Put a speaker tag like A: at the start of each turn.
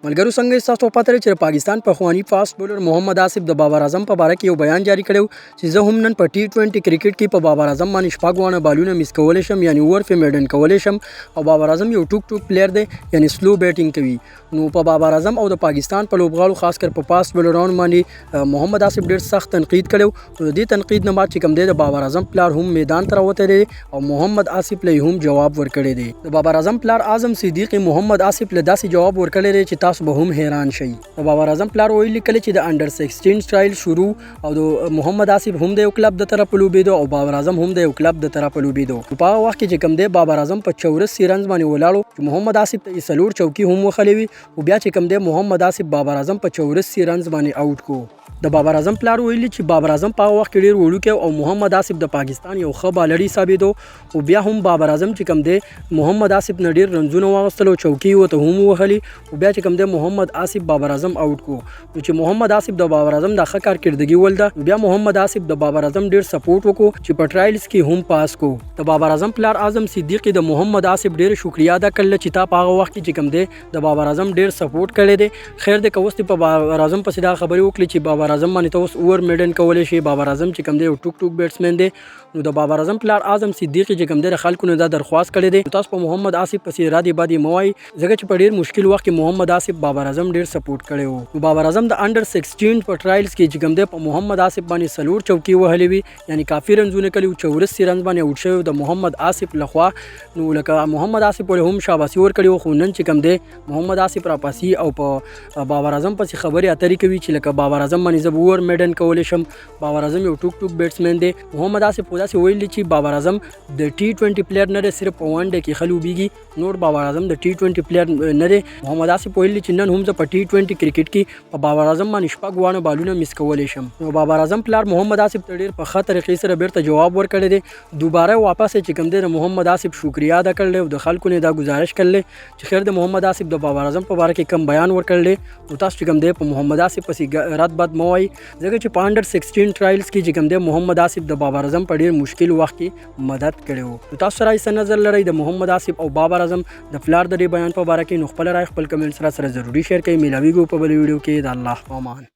A: ملګرو څنګه تاسو پته لرئ چې پاکستان پخوانی فاست بولر محمد آصف د بابر اعظم په باره کې یو بیان جاری کړو چې زه هم نن په ټي 20 کرکټ کې په بابر اعظم باندې شپږ وانه بالونه میس کولای شم یعنی اوور فیمډن کولای شم او بابر اعظم یو ټوک پلیئر دی یعنی سلو بیټینګ کوي نو په بابر اعظم او د پاکستان په لوبغاړو خاص کر په فاست بولرانو باندې محمد آصف ډیر سخت تنقید کړو او د دې تنقید نه بعد چې کوم دی د بابر اعظم پلار هم میدان ته راوته دی او محمد آصف له هم جواب ورکړی دی د بابر اعظم پلار اعظم صدیق محمد آصف له داسې جواب ورکړی دی چې تاسو به هم حیران شي د بابر اعظم پلار ویلي کله چې د انډر 16 ټرایل شروع او د محمد آصف هم د یو کلب د طرف لوبېدو او بابر اعظم هم د یو کلب د طرف لوبېدو په هغه وخت کې چې کوم دی بابر اعظم په 84 رنز باندې ولاړو چې محمد آصف ته سلور چوکي هم وخلې وي او بیا چې کوم دی محمد آصف بابر اعظم په 84 رنز باندې آوټ کو د بابر اعظم پلار ویلي چې بابر اعظم په وخت کې ډیر وړوکی او محمد آصف د پاکستان یو ښه بالري ثابتو او بیا هم بابر اعظم چې کوم دی محمد آصف نه ډیر رنزونه واغستلو چوکي وته هم وهلي او بیا چې کوم دی محمد آصف بابر اعظم آوټ کو چې محمد آصف د بابر اعظم د ښه کارکردګي ولده بیا محمد آصف د بابر اعظم ډیر سپورټ وکړو چې په ټرایلز کې هم پاس کو د بابر اعظم پلار اعظم صدیق د محمد آصف ډیر شکریا ادا کړل چې تا په هغه وخت کې چې کوم دی د بابر اعظم ډیر سپورټ کړی دی خیر د کوست په بابر اعظم پسې دا خبرې وکړي چې بابر اعظم باندې اوس اوور میډن کولای شي بابر اعظم چې کوم دی یو ټوک بیټسمن دی نو د بابر اعظم پلار اعظم صدیق چې کوم دی خلکو نه دا درخواست کړی دی تاسو په محمد آصف پسې را دی بادي موای ځکه چې په ډیر مشکل وخت کې محمد آصف بابر اعظم ډیر سپورټ کړی وو بابر اعظم د انډر 16 په ټرایلز کې چې کوم دی په محمد آصف باندې سلور چوکي وهلې وي یعنی کافي رنزونه کړي 84 رنز باندې اوټ شوی د محمد آصف لخوا نو لکه محمد آصف له هم شاباسي ورکړي خو نن چې کوم دی محمد آصف را پاسي او په بابر اعظم پسې خبرې اترې کوي چې لکه بابر اعظم باندې زه اوور میډن کولای شم بابر اعظم یو ټوک بیټسمن دی محمد آصف په داسې ویلي چې بابر اعظم د ټي 20 پلیئر نه دی صرف په ون ډے کې خلو بیږي نور بابر اعظم د ټي 20 پلیئر نه دی محمد آصف ویلي چې نن هم زه په ټي 20 کرکټ کې په بابر اعظم باندې شپږ وانه بالونه میس کولی شم نو بابر اعظم پلار محمد آصف ته ډیر په ښه طریقې سره بیرته جواب ورکړی دی دوباره واپس چې کوم دی د محمد آصف شکریا ادا کړل او د خلکو نه دا گزارش کړل چې خیر د محمد آصف د بابر اعظم په اړه کې کم بیان ورکړل نو تاسو چې کوم دی په محمد آصف پسې رات بد موای ځکه چې په انډر 16 ټرایلز کې چې کوم دی محمد آصف د بابر اعظم په ډیر مشکل وخت کې مدد کړو تاسو سره یې نظر لرئ د محمد آصف او بابر اعظم د پلار د بیان په اړه کې نو خپل رائے خپل کمنټ سره ضروري شیر کړئ ملاویږو په بل ویډیو کې د الله په امان